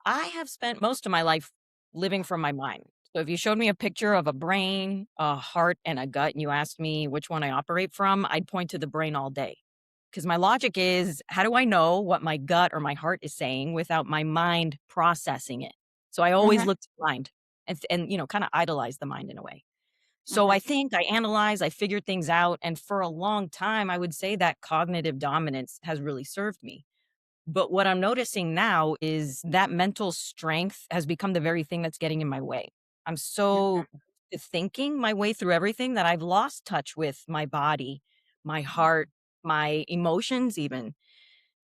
I have spent most of my life living from my mind. So if you showed me a picture of a brain, a heart, and a gut, and you asked me which one I operate from, I'd point to the brain all day. Because my logic is, how do I know what my gut or my heart is saying without my mind processing it? So I always Mhm, look to the mind and kind of idolize the mind in a way. So mhm, I think I analyze, I figure things out. And for a long time, I would say that cognitive dominance has really served me. But what I'm noticing now is that mental strength has become the very thing that's getting in my way. I'm so mhm, thinking my way through everything that I've lost touch with my body, my heart, mhm. my emotions even.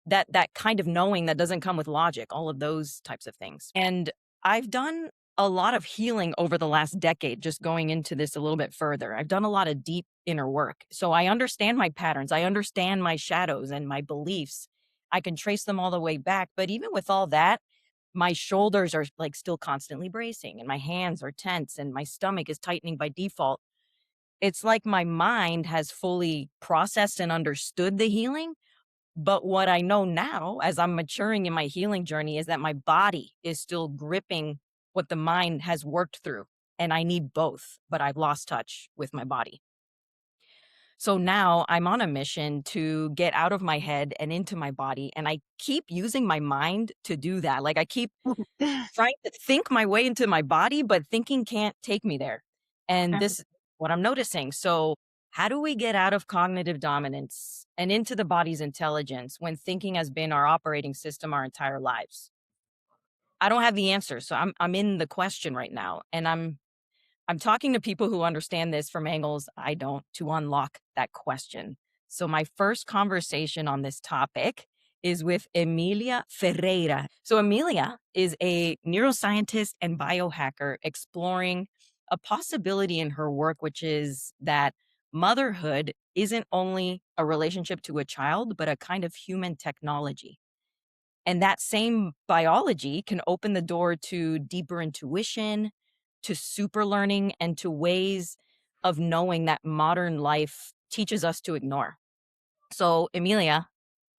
That kind of knowing that doesn't come with logic, all of those types of things. And I've done a lot of healing over the last decade, just going into this a little bit further. I've done a lot of deep inner work. So I understand my patterns. I understand my shadows and my beliefs. I can trace them all the way back. But even with all that, my shoulders are like still constantly bracing and my hands are tense and my stomach is tightening by default. It's like my mind has fully processed and understood the healing, but what I know now as I'm maturing in my healing journey is that my body is still gripping what the mind has worked through. And I need both, but I've lost touch with my body. So now I'm on a mission to get out of my head and into my body. And I keep using my mind to do that. Like I keep trying to think my way into my body, but thinking can't take me there. And this is what I'm noticing. So, how do we get out of cognitive dominance and into the body's intelligence when thinking has been our operating system our entire lives? I don't have the answer. So I'm in the question right now. And I'm talking to people who understand this from angles I don't to unlock that question. So, my first conversation on this topic is with Emilia Ferreira. So, Emilia is a neuroscientist and biohacker exploring a possibility in her work, which is that motherhood isn't only a relationship to a child, but a kind of human technology. And that same biology can open the door to deeper intuition, to super learning, and to ways of knowing that modern life teaches us to ignore. So, Emilia,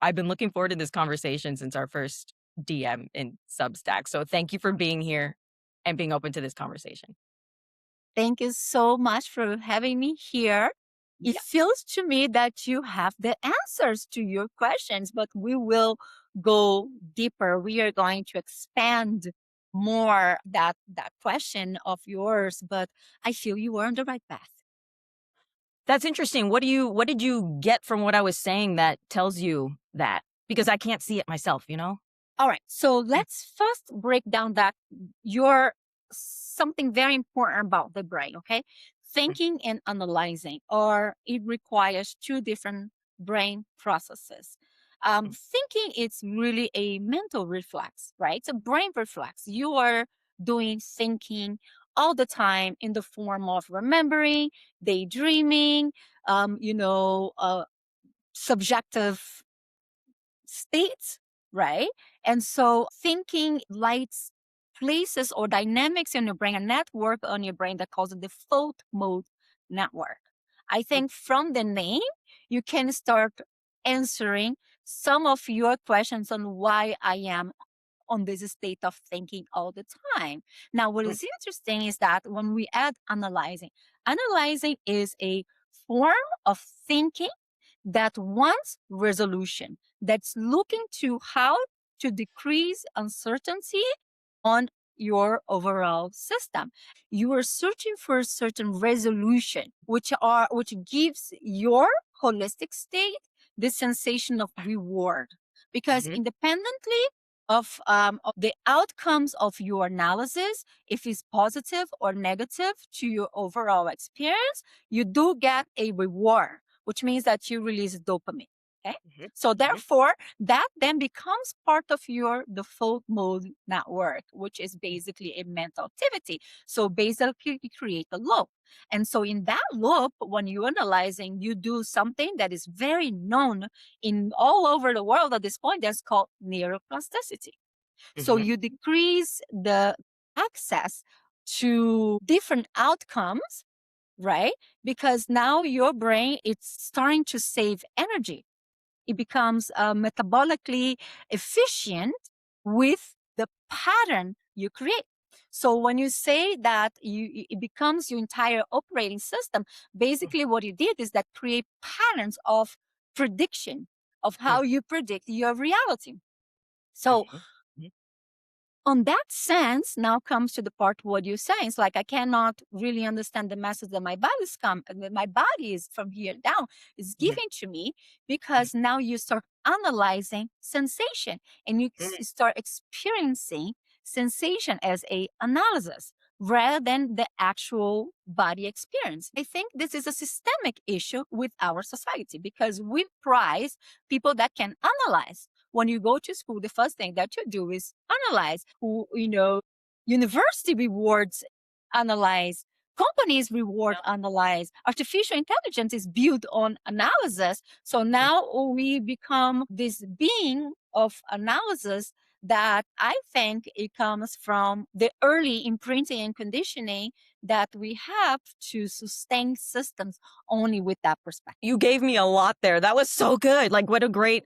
I've been looking forward to this conversation since our first DM in Substack. So, thank you for being here and being open to this conversation. Thank you so much for having me here. It Yeah. feels to me that you have the answers to your questions, but we will go deeper. We are going to expand more that question of yours, but I feel you are on the right path. That's interesting. What did you get from what I was saying that tells you that? Because I can't see it myself, you know? All right. So let's first break down that your something very important about the brain, okay? Thinking and analyzing, or it requires two different brain processes. Thinking it's really a mental reflex, right? It's a brain reflex. You are doing thinking all the time in the form of remembering, daydreaming, subjective states, right? And so thinking lights places or dynamics in your brain, a network on your brain that calls it the default mode network. I think from the name, you can start answering some of your questions on why I am on this state of thinking all the time. Now, what is interesting is that when we add analyzing, analyzing is a form of thinking that wants resolution, that's looking to how to decrease uncertainty on your overall system. You are searching for a certain resolution, which gives your holistic state the sensation of reward. Because Mhm. independently of the outcomes of your analysis, if it's positive or negative to your overall experience, you do get a reward, which means that you release dopamine. Okay. Mhm. So Mhm. therefore, that then becomes part of your default mode network, which is basically a mental activity. So basically you create a loop. And so in that loop, when you're analyzing, you do something that is very known in all over the world at this point, that's called neuroplasticity. So Mhm. you decrease the access to different outcomes, right? Because now your brain it's starting to save energy. It becomes metabolically efficient with the pattern you create. So when you say that it becomes your entire operating system, basically what you did is that create patterns of prediction of Mm. how you predict your reality. So Mhm. Mhm. on that sense, now comes to the part what you're saying. It's like I cannot really understand the message that my body is from here down is Mhm. giving to me, because now you start analyzing sensation and you Mhm. start experiencing sensation as a analysis rather than the actual body experience. I think this is a systemic issue with our society because we prize people that can analyze. When you go to school, the first thing that you do is analyze. University rewards analyze, companies reward analyze. Artificial intelligence is built on analysis. So now we become this being of analysis that I think it comes from the early imprinting and conditioning that we have to sustain systems only with that perspective. You gave me a lot there. That was so good. Like, what a great,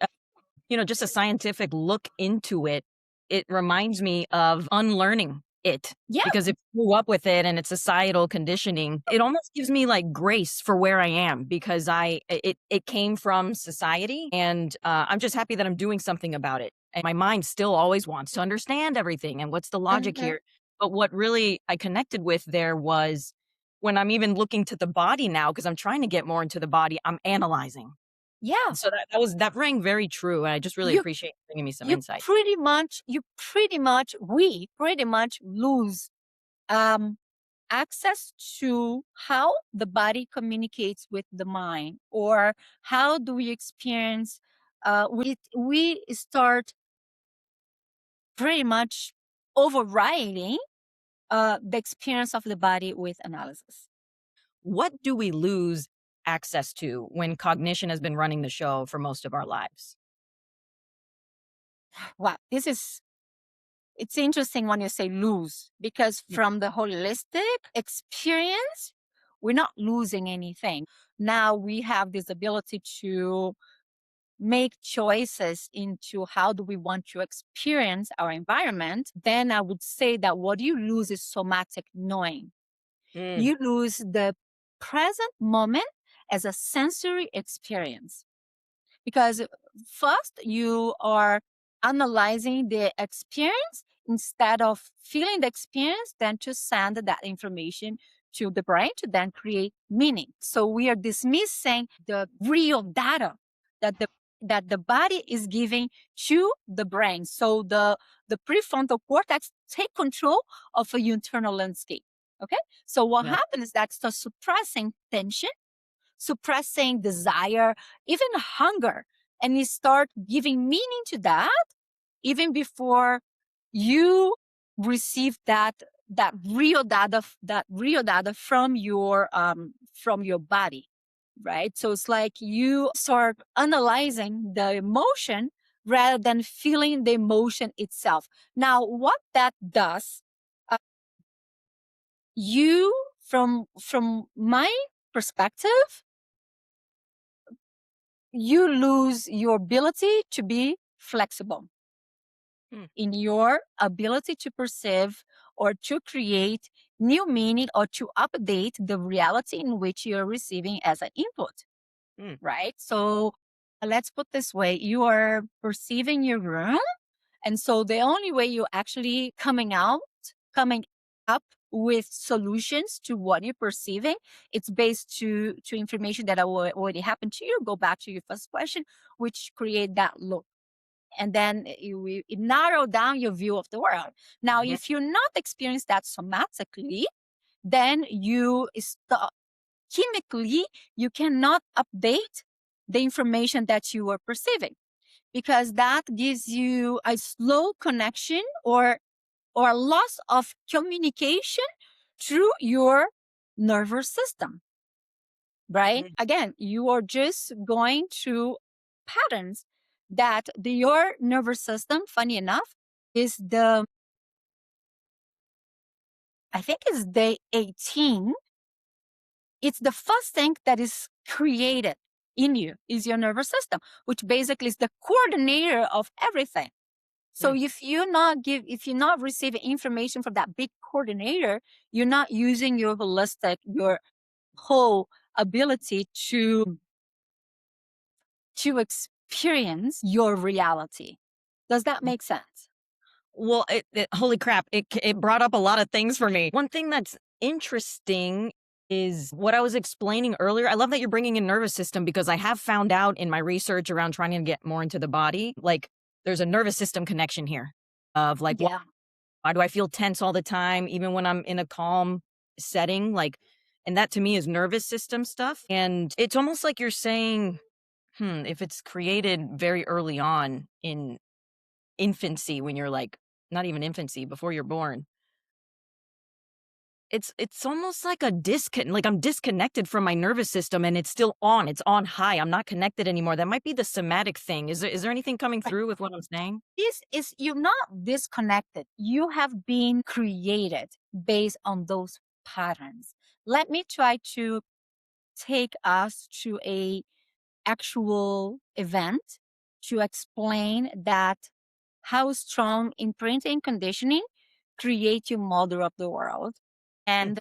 just a scientific look into it. It reminds me of unlearning it Yeah. because if you grew up with it and it's societal conditioning, it almost gives me like grace for where I am because it came from society, and I'm just happy that I'm doing something about it. And my mind still always wants to understand everything and what's the logic Mhm. here. But what really I connected with there was when I'm even looking to the body now, because I'm trying to get more into the body, I'm analyzing. Yeah. And so that rang very true, and I just really You appreciate you bringing me some you insight. we pretty much lose um access to how the body communicates with the mind, or how do we experience we start pretty much overriding the experience of the body with analysis. What do we lose access to when cognition has been running the show for most of our lives? Wow, it's interesting when you say lose, because Mm. from the holistic experience, we're not losing anything. Now we have this ability to make choices into how do we want to experience our environment. Then I would say that what you lose is somatic knowing. Mm. You lose the present moment as a sensory experience, because first you are analyzing the experience instead of feeling the experience, then to send that information to the brain to then create meaning. So we are dismissing the real data that the body is giving to the brain. So the prefrontal cortex take control of a internal landscape. Okay. So what Yeah. happens is that starts suppressing tension, suppressing desire, even hunger, and you start giving meaning to that even before you receive that real data from your body, right? So it's like you start analyzing the emotion rather than feeling the emotion itself. Now what that does, uh, you from my perspective, you lose your ability to be flexible Mm. in your ability to perceive or to create new meaning or to update the reality in which you're receiving as an input, Mm. right? So let's put this way, you are perceiving your room, and so the only way you're actually coming up with solutions to what you're perceiving, it's based to information that already happened to you. Go back to your first question, which create that loop. And then it narrow down your view of the world. Now, Mhm. if you're not experiencing that somatically, then you stop chemically, you cannot update the information that you are perceiving, because that gives you a slow connection or loss of communication through your nervous system, right? Mhm. Again, you are just going through patterns that your nervous system, funny enough, is I think it's day 18. It's the first thing that is created in you is your nervous system, which basically is the coordinator of everything. So if you're not receiving information from that big coordinator, you're not using your whole ability to experience your reality. Does that make sense? Well, holy crap, it brought up a lot of things for me. One thing that's interesting is what I was explaining earlier. I love that you're bringing in nervous system because I have found out in my research around trying to get more into the body, like there's a nervous system connection here of like Yeah. why do I feel tense all the time even when I'm in a calm setting, like, and that to me is nervous system stuff. And it's almost like you're saying, if it's created very early on in infancy, when you're like, not even infancy, before you're born, it's almost like a disconnect, like I'm disconnected from my nervous system and it's still on. It's on high. I'm not connected anymore. That might be the somatic thing. Is there anything coming through with what I'm saying? This is you're not disconnected. You have been created based on those patterns. Let me try to take us to a actual event to explain that how strong imprinting conditioning create your model of the world Mm, and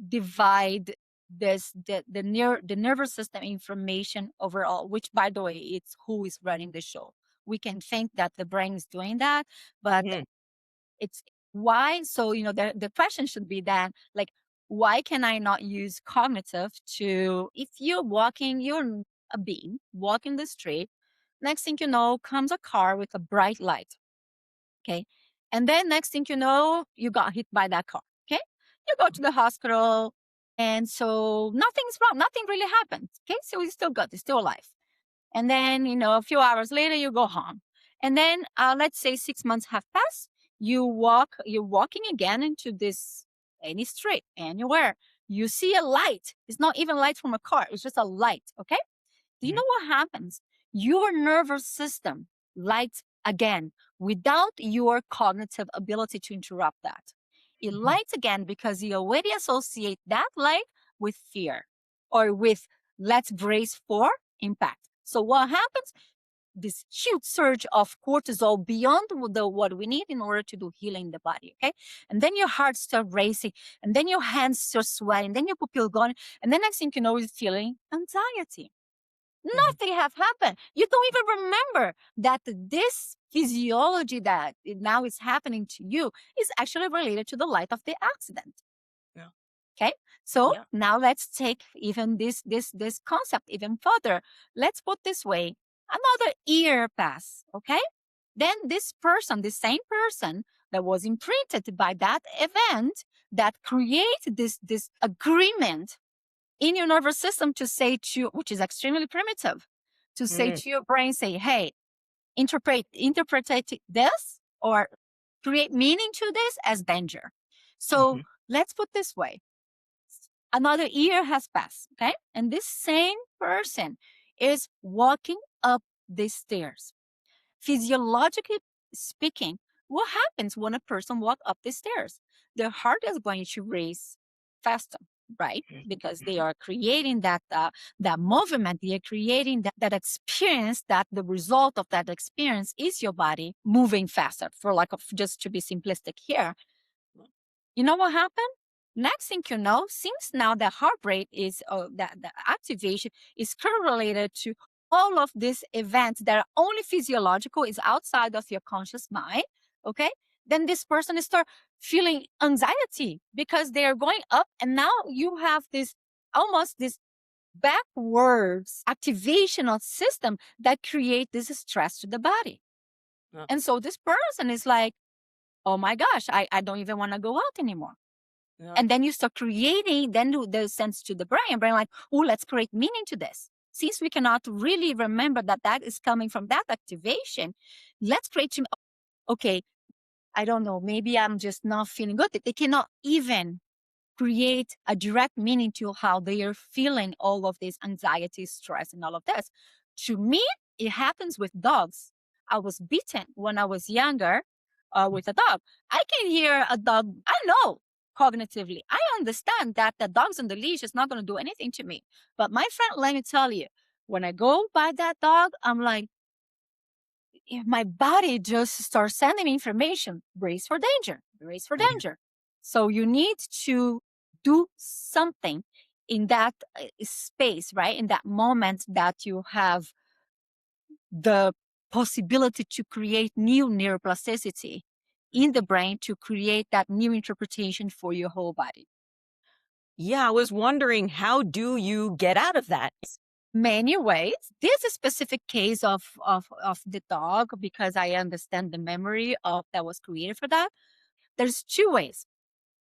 divide the nervous system information overall, which by the way it's who is running the show. We can think that the brain is doing that, but mhm, it's why. So the question should be that, like, why can I not use cognitive to, if you're a being walking the street, next thing you know comes a car with a bright light. Okay. And then next thing you know, you got hit by that car. Okay. You go to the hospital. And so nothing's wrong. Nothing really happened. Okay. So you still got, it's still alive. And then, a few hours later, you go home. And then let's say 6 months have passed. You're walking again into this any street, anywhere. You see a light. It's not even light from a car. It's just a light. Okay. Do you mhm, know what happens? Your nervous system lights again without your cognitive ability to interrupt that. It mhm, lights again because you already associate that light with fear or with let's brace for impact. So what happens? This huge surge of cortisol beyond what we need in order to do healing the body. Okay. And then your heart starts racing, and then your hands start sweating, then your pupil going, and then next thing you know, you're feeling anxiety. mhm, Nothing have happened. You don't even remember that this physiology that now is happening to you is actually related to the light of the accident. yeah, Okay. So yeah, now let's take even this concept even further. Let's put this way. Another year pass. Okay. Then this person, the same person that was imprinted by that event that created this agreement in your nervous system to say to you, which is extremely primitive, to say mm, to your brain, say, hey, interpret this or create meaning to this as danger. So mhm, let's put this way. Another year has passed, okay? And this same person is walking up the stairs. Physiologically speaking, what happens when a person walks up the stairs? Their heart is going to race faster, right? mhm, Because they mhm, are creating that movement, they are creating that experience. That the result of that experience is your body moving faster. For like just to be simplistic here, you know what happened? Next thing you know, since now the heart rate is that the activation is correlated to all of these events that are only physiological, is outside of your conscious mind. Okay, then this person is start feeling anxiety because they are going up, and now you have this almost this backwards activational system that create this stress to the body. yeah, And so this person is like, oh my gosh, I don't even want to go out anymore. yeah, And then you start creating, then the sense to the brain like, oh, let's create meaning to this. Since we cannot really remember that that is coming from that activation, let's create, okay, I don't know, maybe I'm just not feeling good. They cannot even create a direct meaning to how they are feeling all of this anxiety, stress, and all of this. To me, it happens with dogs. I was bitten when I was younger with a dog. I can hear a dog. I know cognitively. I understand that the dog's on the leash is not going to do anything to me. But my friend, let me tell you, when I go by that dog, I'm like, my body just starts sending me information, brace for danger, brace for danger. So you need to do something in that space, right? In that moment that you have the possibility to create new neuroplasticity in the brain to create that new interpretation for your whole body. Yeah, I was wondering, how do you get out of that? Many ways. This is a specific case of the dog because I understand the memory of that was created for that. There's two ways.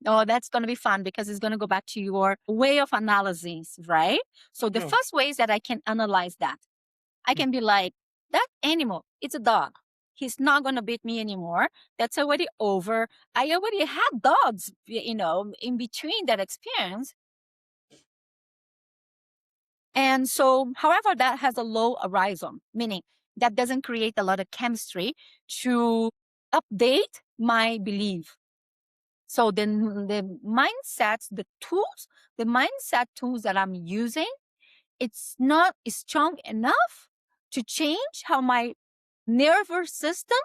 Oh, that's going to be fun because it's going to go back to your way of analysis, right? So the Mm, first way is that I can analyze that. I mm. can be like, that animal, it's a dog. He's not going to beat me anymore. That's already over. I already had dogs, in between that experience. And so, however, that has a low arousal, meaning that doesn't create a lot of chemistry to update my belief. So then the mindsets, the mindset tools that I'm using, it's not strong enough to change how my nervous system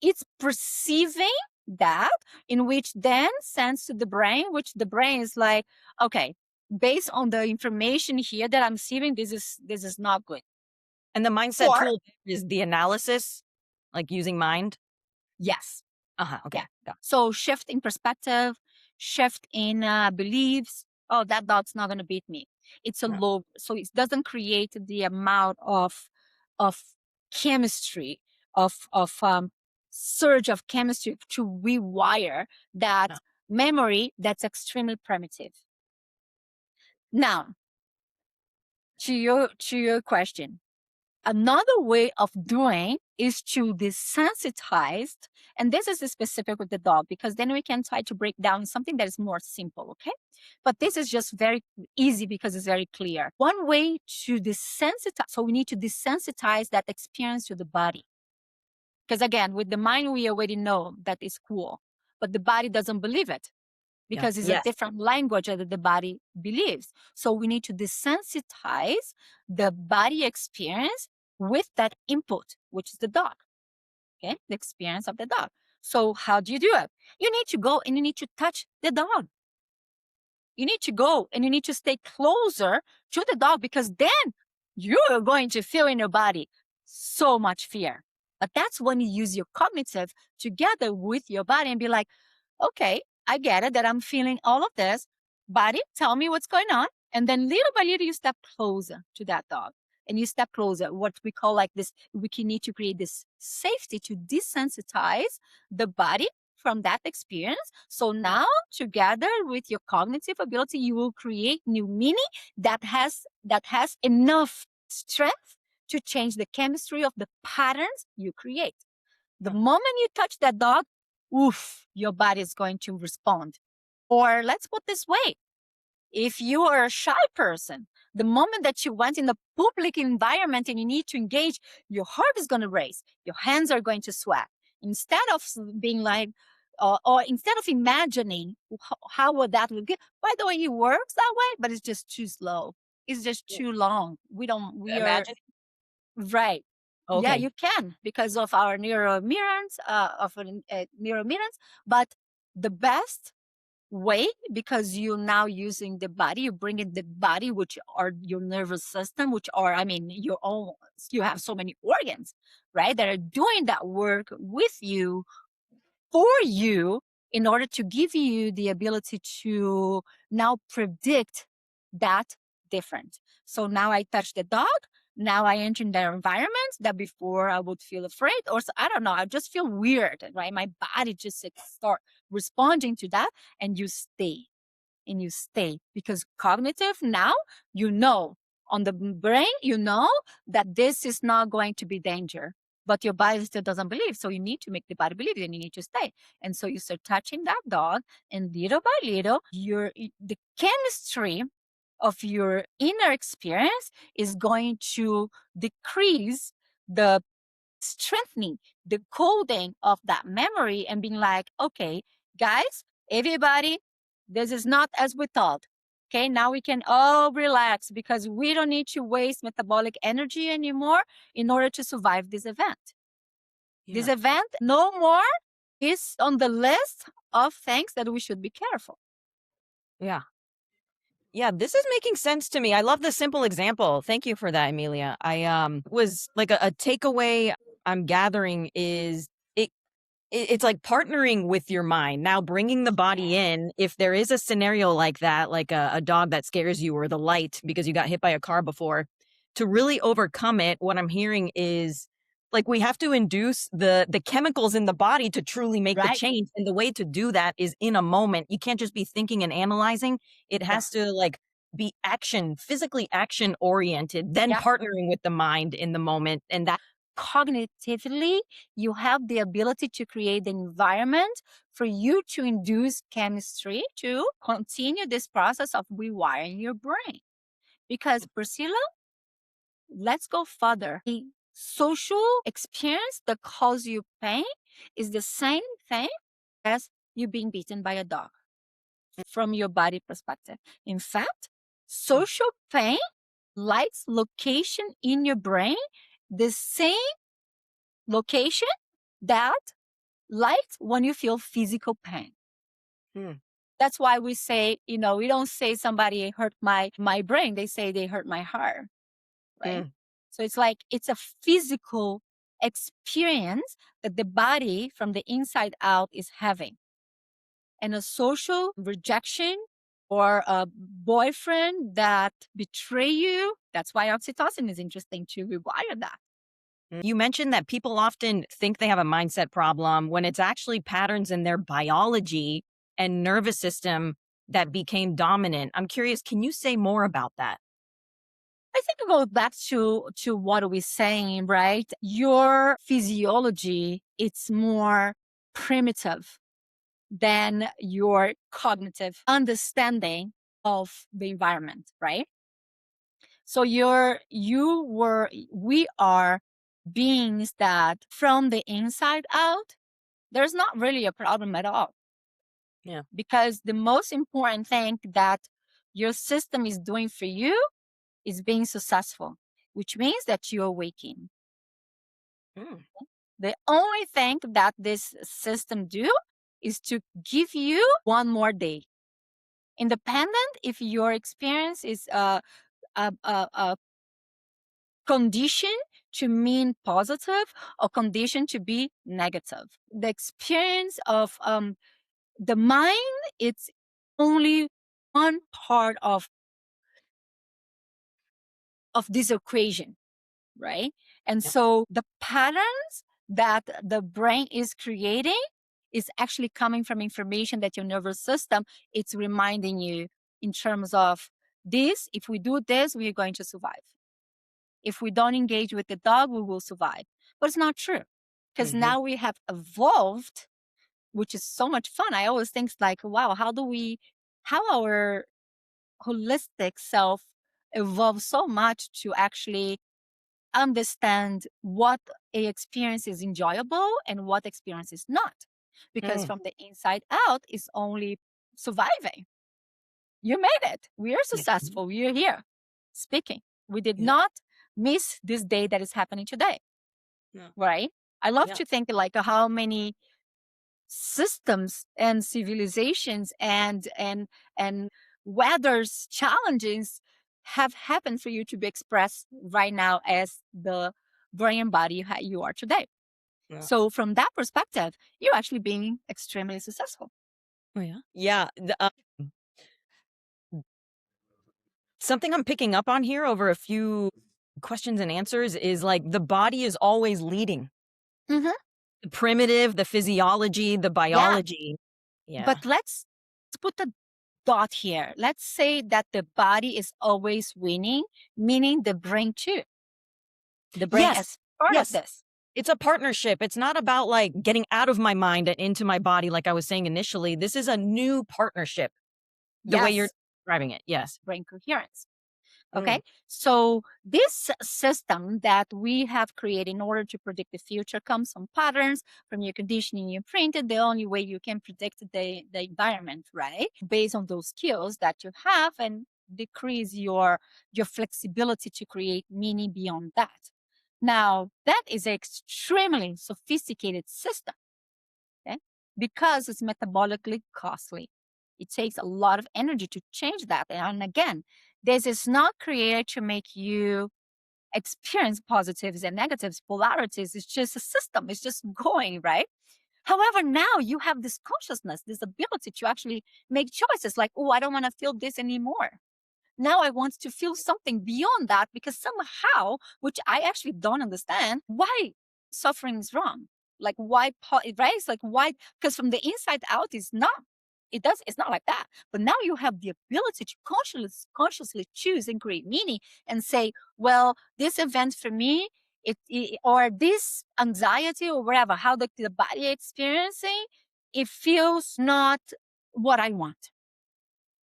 is perceiving that, in which then sends to the brain, which the brain is like, okay, based on the information here that I'm receiving, this is not good. And the mindset Or tool is the analysis, like using mind? yes, Uh-huh, yeah. okay. Got So shift in perspective, shift in beliefs. Oh, that dog's not going to beat me. It's a it. low, so it doesn't create the amount of chemistry of surge of chemistry to rewire that Yeah. memory that's extremely primitive. Now, to your question, another way of doing is to desensitize, and this is specific with the dog because then we can try to break down something that is more simple, okay? But this is just very easy because it's very clear. One way to desensitize, so we need to desensitize that experience to the body. Because again, with the mind, we already know that it's cool, but the body doesn't believe it Yeah. because it's a Yes. different language that the body believes. So we need to desensitize the body experience with that input, which is the dog, okay? The experience of the dog. So how do you do it? You need to go and you need to touch the dog. You need to go and you need to stay closer to the dog because then you're going to feel in your body so much fear. But that's when you use your cognitive together with your body and be like, okay, I get it that I'm feeling all of this. Body, tell me what's going on. And then little by little, you step closer to that dog. And you step closer, what we call like this, we can need to create this safety to desensitize the body from that experience. So now together with your cognitive ability, you will create new meaning that has enough strength to change the chemistry of the patterns you create. The moment you touch that dog, oof, your body is going to respond. Or let's put this way, if you are a shy person, the moment that you went in a public environment and you need to engage, your heart is going to race, your hands are going to sweat. Instead of being like, or instead of imagining how would that look good, by the way, it works that way, but it's just too slow. It's just Yeah. too long. We are Imagine. right. Yeah, Okay. you can because of our neuromirrors. But the best way, because you're now using the body, you bring in the body, which are your nervous system, which are, I mean, your own, you have so many organs, right? That are doing that work with you, for you, in order to give you the ability to now predict that different. So now I touch the dog. Now I enter in their environment that before I would feel afraid, or I don't know, I just feel weird, right? My body just start responding to that, and you stay and you stay because cognitive now, on the brain, that this is not going to be danger, but your body still doesn't believe. So you need to make the body believe and you need to stay. And so you start touching that dog, and little by little, the chemistry of your inner experience is going to decrease the strengthening the coding of that memory and being like, okay, guys, everybody, this is not as we thought. Okay, now we can all relax because we don't need to waste metabolic energy anymore in order to survive this event. This Yeah. event, no more, is on the list of things that we should be careful. Yeah. Yeah, this is making sense to me. I love the simple example. Thank you for that, Amelia. I was like a takeaway I'm gathering is it it's like partnering with your mind. Now bringing the body in, if there is a scenario like that, like a dog that scares you or the light because you got hit by a car before, to really overcome it, what I'm hearing is like we have to induce the chemicals in the body to truly make the Right? change. And the way to do that is in a moment. You can't just be thinking and analyzing. It Yeah. has to like be action, physically action oriented, then Yeah. partnering with the mind in the moment. And that Cognitively, you have the ability to create the environment for you to induce chemistry to continue this process of rewiring your brain. Because, Priscilla, let's go further. A social experience that causes you pain is the same thing as you being beaten by a dog from your body perspective. In fact, social pain likes location in your brain, the same location that likes when you feel physical pain. Mm, That's why we say, we don't say somebody hurt my brain, they say they hurt my heart, right? mm, So it's like it's a physical experience that the body from the inside out is having. And a social rejection or a boyfriend that betray you, that's why oxytocin is interesting to rewire that. You mentioned that people often think they have a mindset problem when it's actually patterns in their biology and nervous system that became dominant. I'm curious, can you say more about that? I think it goes back to what we're saying, right? Your physiology, it's more primitive than your cognitive understanding of the environment, right? So we are beings that from the inside out, there's not really a problem at all. Yeah. Because the most important thing that your system is doing for you is being successful, which means that you're waking. Mm, The only thing that this system do is to give you one more day. Independent if your experience is a condition to mean positive or condition to be negative. The experience of the mind, it's only one part of this equation, right? And yeah. so the patterns that the brain is creating is actually coming from information that your nervous system it's reminding you in terms of this. If we do this, we are going to survive. If we don't engage with the dog, we will survive. But it's not true because Hmm. now we have evolved, which is so much fun. I always think like, wow, how our holistic self evolved so much to actually understand what a experience is enjoyable and what experience is not. Because Mm, from the inside out is only surviving. You made it. We are yeah. successful. We are here speaking. We did Yeah. not miss this day that is happening today, Yeah. right? I love Yeah. to think like how many systems and civilizations and weather's challenges have happened for you to be expressed right now as the brain and body you are today. Yeah. So from that perspective, you're actually being extremely successful. Oh, yeah. Yeah. Something I'm picking up on here over a few questions and answers is like the body is always leading. Hmm. The primitive, the physiology, the Yeah, biology. but Yeah. let's put a dot here. Let's say that the body is always winning, meaning the brain too. The brain Yes. as part of Yes. this. It's a partnership. It's not about like getting out of my mind and into my body, like I was saying initially. This is a new partnership, the way you're Yes, describing it. Yes. brain coherence. Okay. Mm, So this system that we have created in order to predict the future comes from patterns from your conditioning you printed. The only way you can predict the environment, right? Based on those skills that you have and decrease your flexibility to create meaning beyond that. Now, that is an extremely sophisticated system, okay? Because it's metabolically costly. It takes a lot of energy to change that. And again, this is not created to make you experience positives and negatives, polarities. It's just a system, it's just going, right? However, now you have this consciousness, this ability to actually make choices like, oh, I don't want to feel this anymore. Now I want to feel something beyond that because somehow, which I actually don't understand, why suffering is wrong. Like why, right? It's like why? Because from the inside out, is not. It's not like that. But now you have the ability to consciously choose and create meaning and say, well, this event for me, or this anxiety or whatever, how the body experiencing, it feels not what I want.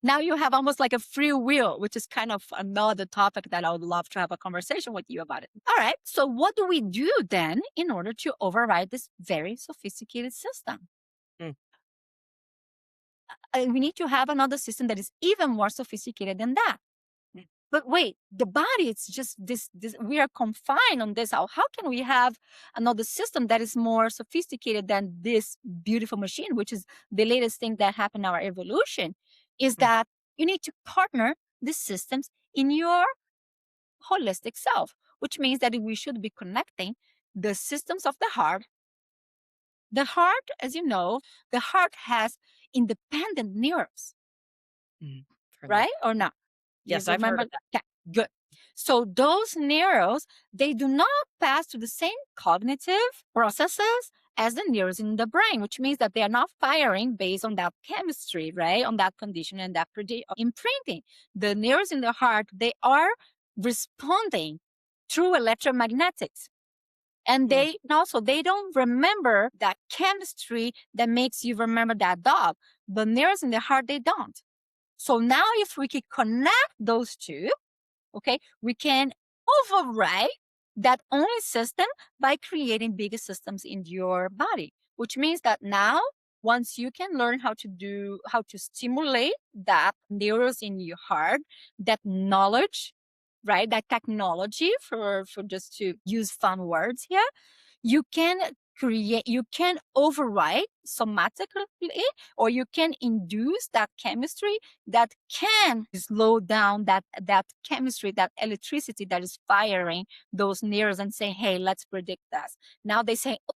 Now you have almost like a free will, which is kind of another topic that I would love to have a conversation with you about it. All right. So what do we do then in order to override this very sophisticated system? Mm, We need to have another system that is even more sophisticated than that. mm, But wait, the body, it's just this we are confined on this. How can we have another system that is more sophisticated than this beautiful machine, which is the latest thing that happened in our evolution, is mm, that you need to partner the systems in your holistic self, which means that we should be connecting the systems of the heart. The heart, as you know, the heart has independent neurons, mm. Heard that. right? Or not? You Yes, I've heard remember? of that. Yeah, good. So those neurons, they do not pass through the same cognitive processes as the neurons in the brain, which means that they are not firing based on that chemistry, right? On that condition and that imprinting. The neurons in the heart, they are responding through electromagnetics. And Mm, they don't remember that chemistry that makes you remember that dog. The neurons in the heart, they don't. So now if we could connect those two, okay, we can override that only system by creating bigger systems in your body, which means that now once you can learn how to stimulate that neurons in your heart, that knowledge, right, that technology, for just to use fun words here, you can override somatically, or you can induce that chemistry that can slow down that chemistry, that electricity that is firing those neurons, and say, hey, let's predict this. Now they say, "Oh,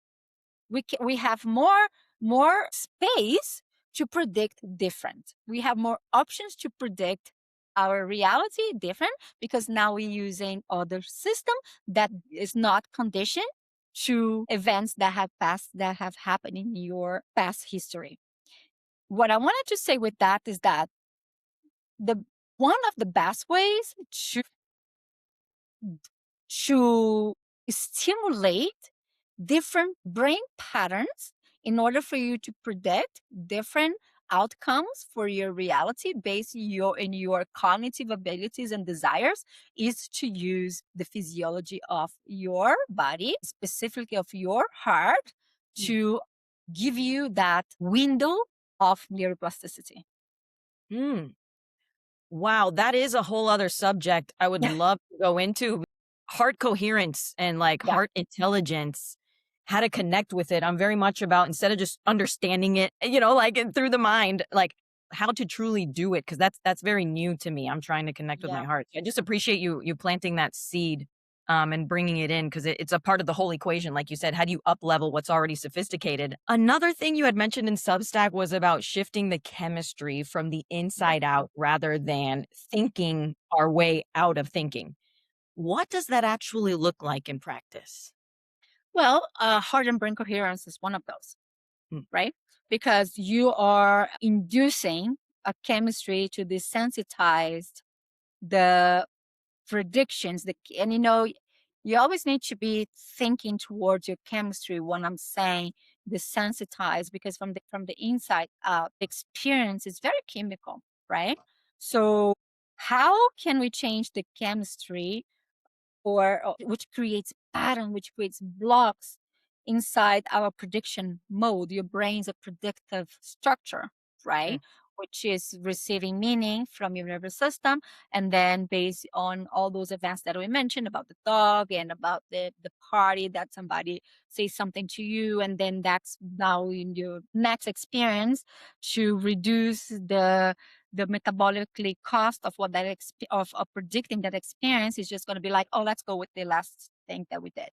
we have more space to predict different. We have more options to predict our reality different because now we're using other system that is not conditioned to events that have passed, that have happened in your past history." What I wanted to say with that is that the one of the best ways to stimulate different brain patterns in order for you to predict different outcomes for your reality based in your cognitive abilities and desires is to use the physiology of your body, specifically of your heart, mm, to give you that window of neuroplasticity. mm. Wow, that is a whole other subject I would Yeah. love to go into. Heart coherence and, like, Yeah. heart intelligence, how to connect with it. I'm very much about instead of just understanding it, like, through the mind, like, how to truly do it, because that's very new to me. I'm trying to connect with my Yeah. heart. So I just appreciate you planting that seed, and bringing it in, 'cause it's a part of the whole equation, like you said. How do you up level what's already sophisticated? Another thing you had mentioned in Substack was about shifting the chemistry from the Yeah. inside out rather than thinking our way out of thinking. What does that actually look like in practice? Well, heart and brain coherence is one of those, Mm, right? Because you are inducing a chemistry to desensitize the predictions. And you always need to be thinking towards your chemistry when I'm saying desensitize, because from the inside out, the experience is very chemical, right? So how can we change the chemistry, or which creates pattern, which creates blocks inside our prediction mode? Your brain's a predictive structure, mm, right? which is receiving meaning from your nervous system. And then based on all those events that we mentioned about the dog and about the party that somebody says something to you, and then that's now in your next experience to reduce the metabolically cost of what that of predicting that experience is just going to be like, oh, let's go with the last thing that we did.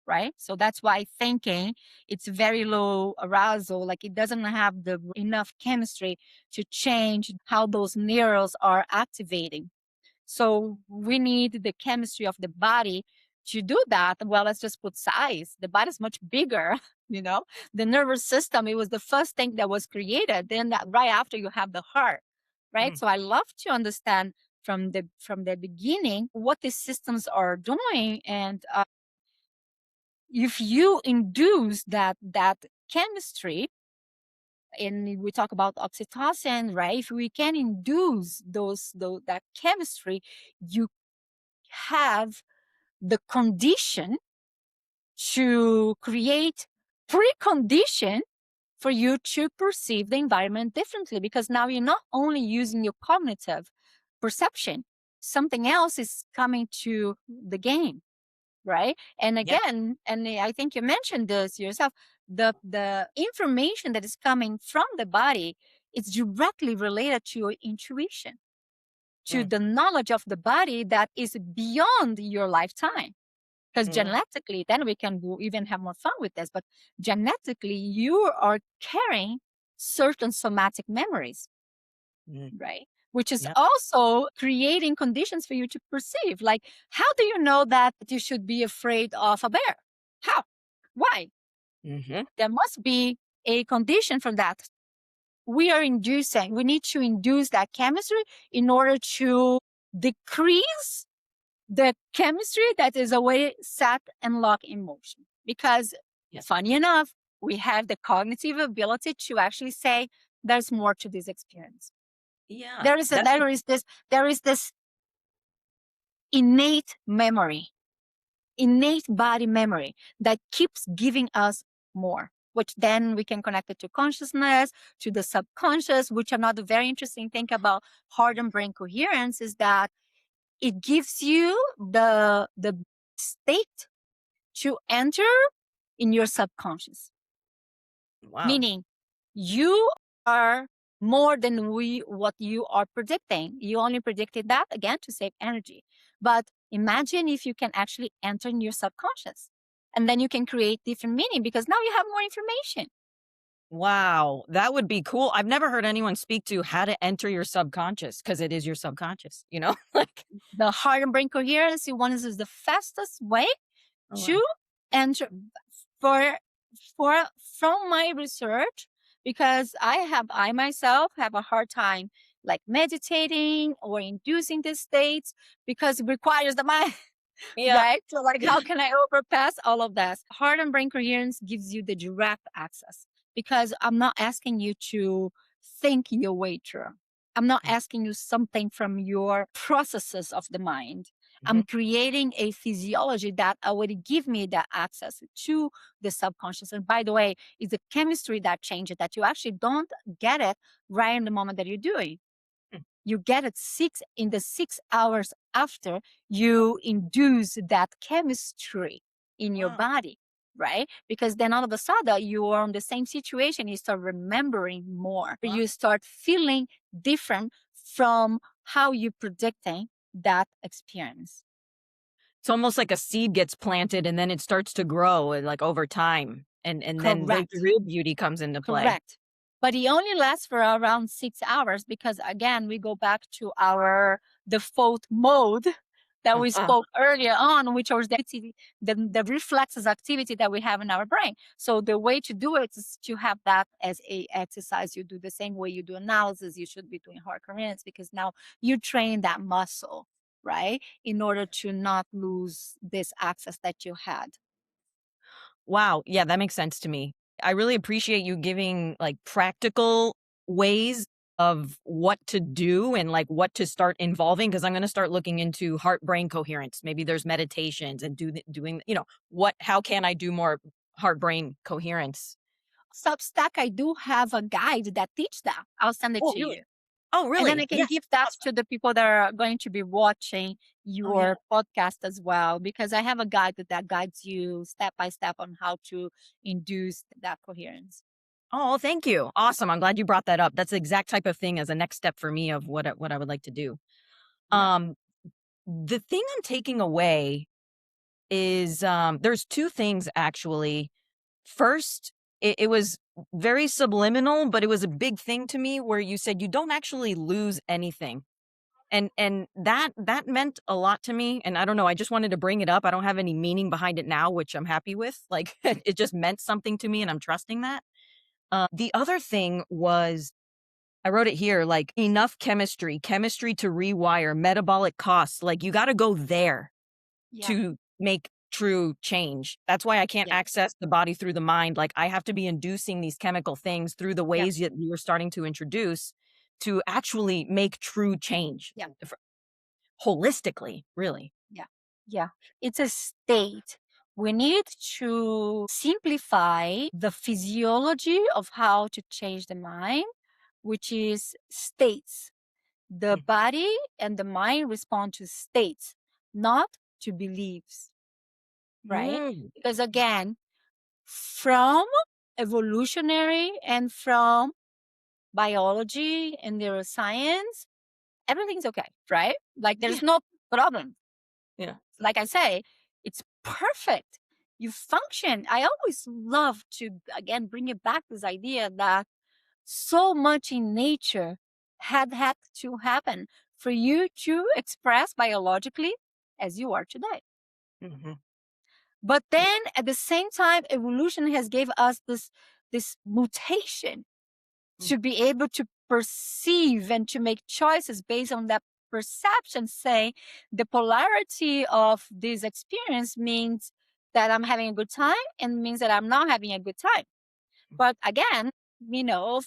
Right. So that's why thinking it's very low arousal, like it doesn't have the enough chemistry to change how those neurons are activating. So we need the chemistry of the body to do that. Well, let's just put size. The body's much bigger, you know. The nervous system, it was the first thing that was created. Then that right after you have the heart, right? Mm, So I love to understand from the beginning what these systems are doing, and if you induce that chemistry, and we talk about oxytocin, right? If we can induce those that chemistry, you have the condition to create precondition for you to perceive the environment differently, because now you're not only using your cognitive perception, something else is coming to the game, right? And yeah. again, and I think you mentioned this yourself, the information that is coming from the body is directly related to your intuition, to Mm, the knowledge of the body that is beyond your lifetime. Because mm, genetically, then we can even have more fun with this, but genetically, you are carrying certain somatic memories, mm, right? Which is yeah. also creating conditions for you to perceive. Like, how do you know that you should be afraid of a bear? How? Why? Hmm. There must be a condition for that. We need to induce that chemistry in order to decrease the chemistry that is already set and locked in motion. Because, Yeah. funny enough, we have the cognitive ability to actually say, there's more to this experience. Yeah. There is a, That's there is this innate memory, innate body memory that keeps giving us more, which then we can connect it to consciousness, to the subconscious. Which another very interesting thing about heart and brain coherence is that it gives you the state to enter in your subconscious, wow. meaning you are more than what you are predicting. You only predicted that again to save energy. But imagine if you can actually enter in your subconscious, and then you can create different meaning because now you have more information. Wow. That would be cool. I've never heard anyone speak to how to enter your subconscious because it is your subconscious, you know? Like, The heart and brain coherence, one is the fastest way oh, wow. to enter for from my research, because I myself have a hard time like meditating or inducing these states because it requires the mind. Yeah. Right? So, like, how can I overpass all of that? Heart and brain coherence gives you the direct access, because I'm not asking you to think your way through. I'm not asking you something from your processes of the mind. I'm Mhm. creating a physiology that already give me that access to the subconscious. And by the way, it's the chemistry that changes, that you actually don't get it right in the moment that you're doing. Mm. You get it 6 hours after you induce that chemistry in your Wow. body, right? Because then all of a sudden you are in the same situation, you start remembering more, Wow. you start feeling different from how you're predicting that experience. It's almost like a seed gets planted and then it starts to grow like over time. And then the Correct. real beauty comes into play. Correct. But it only lasts for around 6 hours, because again, we go back to our default mode that we Uh-uh. spoke earlier on, which was the reflexes activity that we have in our brain. So the way to do it is to have that as a exercise. You do the same way you do analysis. You should be doing hard coherence, because now you train that muscle, right? In order to not lose this access that you had. Wow. Yeah, that makes sense to me. I really appreciate you giving like practical ways of what to do and like what to start involving because I'm going to start looking into heart brain coherence. Maybe there's meditations and doing, how can I do more heart brain coherence? Substack, I do have a guide that teach that. I'll send it Oh, to you. oh, And then I really? can Yeah. give that Awesome. to the people that are going to be watching Oh, yeah. your podcast as well, because I have a guide that guides you step by step on how to induce that coherence. Oh, thank you. Awesome. I'm glad you brought that up. That's the exact type of thing as a next step for me of what I would like to do. Yeah. Um, the thing I'm taking away is there's two things actually. First, it was very subliminal, but it was a big thing to me where you said you don't actually lose anything. And that meant a lot to me. And I don't know, I just wanted to bring it up. I don't have any meaning behind it now, which I'm happy with. Like it just meant something to me and I'm trusting that. The other thing was I wrote it here like enough chemistry to rewire, metabolic costs. Like you got to go there Yeah. to make true change. That's why I can't Yeah. access the body through the mind. Like I have to be inducing these chemical things through the Yeah. ways that you were starting to introduce to actually make true change Yeah. holistically, really. Yeah. Yeah. It's a state. We need to simplify the physiology of how to change the mind, which is states. The Mm. body and the mind respond to states, not to beliefs, right? Mm. Because again, from evolutionary and from biology and neuroscience, everything's okay, right? Like Yeah. there's no problem. Yeah. Like I say, it's perfect. You function. I always love to, again, bring it back this idea that so much in nature had to happen for you to express biologically as you are today. Mhm. But Yeah. then at the same time, evolution has gave us this mutation Mm. to be able to perceive and to make choices based on that perception. Say the polarity of this experience means that I'm having a good time and means that I'm not having a good time. But again,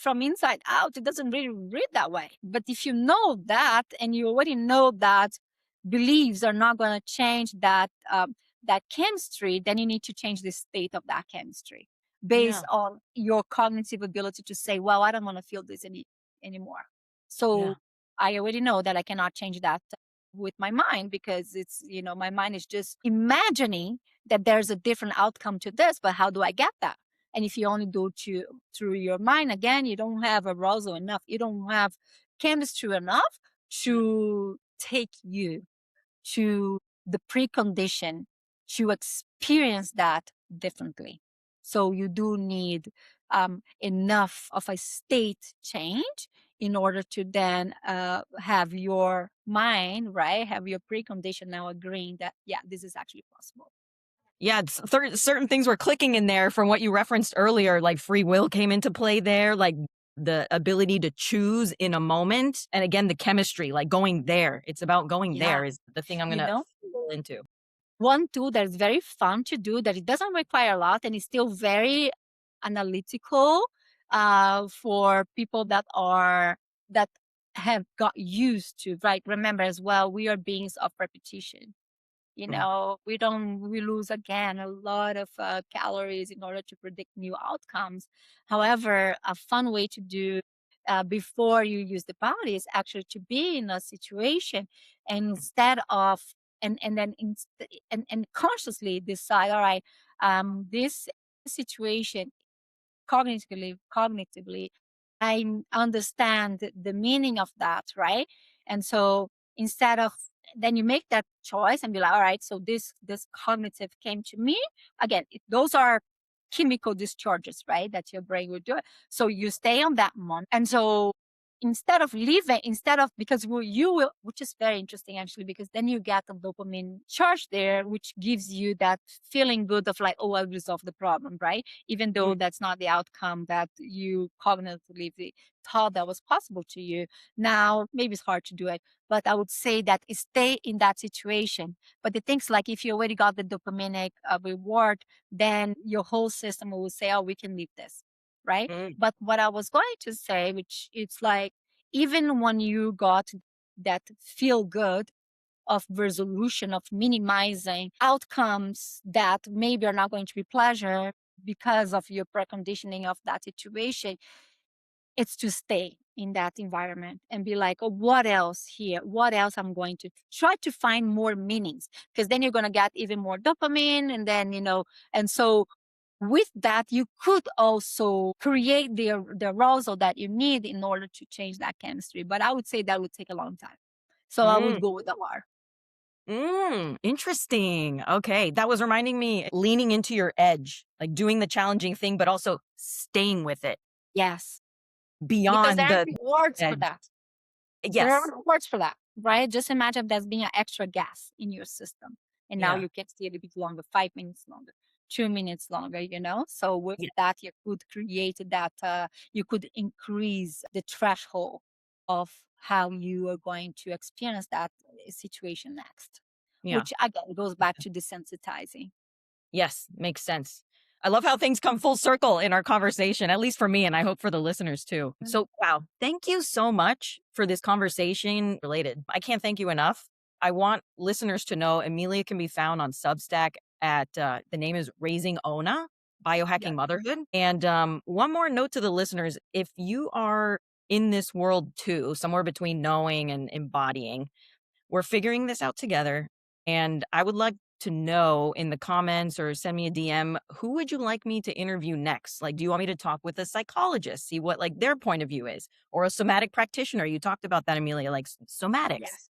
from inside out, it doesn't really read that way. But if you know that and you already know that beliefs are not going to change that chemistry, then you need to change the state of that chemistry Yeah. based on your cognitive ability to say, well, I don't want to feel this anymore. Yeah. So I already know that I cannot change that with my mind, because my mind is just imagining that there's a different outcome to this, but how do I get that? And if you only do through your mind, again, you don't have arousal enough. You don't have chemistry enough Yeah. to take you to the precondition to experience that differently. So you do need enough of a state change in order to then have your mind, right? Have your precondition now agreeing that, yeah, this is actually possible. Yeah, certain things were clicking in there from what you referenced earlier, like free will came into play there, like the ability to choose in a moment, and again, the chemistry, like going there. It's about going there Yeah. is the thing I'm You gonna know, fall into. one tool that is very fun to do, that it doesn't require a lot and is still very analytical for people that have got used to, right? Remember as well, we are beings of repetition. Mm, We lose again a lot of calories in order to predict new outcomes. However, a fun way to do before you use the body is actually to be in a situation, and instead of and then and consciously decide, all right, this situation cognitively, I understand the meaning of that, right? And so instead of, then you make that choice and be like, all right, so this cognitive came to me again. Those are chemical discharges, right? That your brain would do it. So you stay on that moment, and so instead of, because you will, which is very interesting actually, because then you get a dopamine charge there, which gives you that feeling good of like, oh, I resolved the problem, right? Even though mm, that's not the outcome that you cognitively thought that was possible to you. Now, maybe it's hard to do it, but I would say that stay in that situation. But the things like, if you already got the dopaminic reward, then your whole system will say, oh, we can leave this, right? mm. But what I was going to say, which it's like, even when you got that feel good of resolution, of minimizing outcomes that maybe are not going to be pleasure, because of your preconditioning of that situation, it's to stay in that environment and be like, oh, what else here? What else I'm going to try to find more meanings? Because then you're going to get even more dopamine. And then, and so with that, you could also create the arousal that you need in order to change that chemistry. But I would say that would take a long time. So I would Mm. go with the R. Interesting. Okay. That was reminding me leaning into your edge, like doing the challenging thing, but also staying with it Yes. Because beyond there are the rewards for edge. that. There are Yes. rewards for that, right? Just imagine there's being an extra gas in your system. And now Yeah. you can stay a little bit longer, 5 minutes longer, 2 minutes longer, So with Yeah. that, you could create that, you could increase the threshold of how you are going to experience that situation next, Yeah. which again goes back to desensitizing. Yes. Makes sense. I love how things come full circle in our conversation, at least for me, and I hope for the listeners too. So, wow. Thank you so much for this conversation related. I can't thank you enough. I want listeners to know Emilia can be found on Substack at the name is Raising Ona, Yeah. Biohacking Motherhood. And one more note to the listeners, if you are in this world too, somewhere between knowing and embodying, we're figuring this out together. And I would like to know in the comments or send me a DM, who would you like me to interview next? Like, do you want me to talk with a psychologist, see what like their point of view is, or a somatic practitioner? You talked about that, Amelia, like somatics. Yes.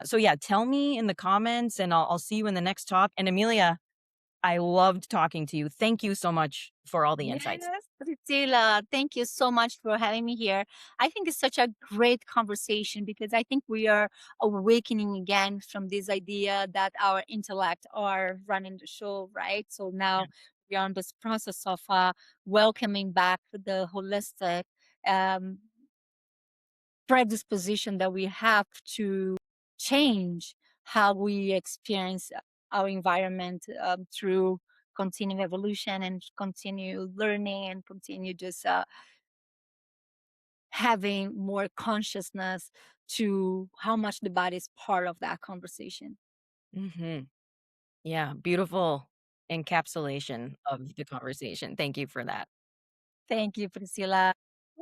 So yeah, tell me in the comments and I'll see you in the next talk. And Amelia, I loved talking to you. Thank you so much for all the Yes, insights. Priscilla, thank you so much for having me here. I think it's such a great conversation because I think we are awakening again from this idea that our intellect are running the show, right? So now we are on this process of welcoming back the holistic um, predisposition that we have to change how we experience our environment through continued evolution and continue learning and continue just having more consciousness to how much the body is part of that conversation. Hmm. Yeah, beautiful encapsulation of the conversation. Thank you for that. Thank you, Priscilla.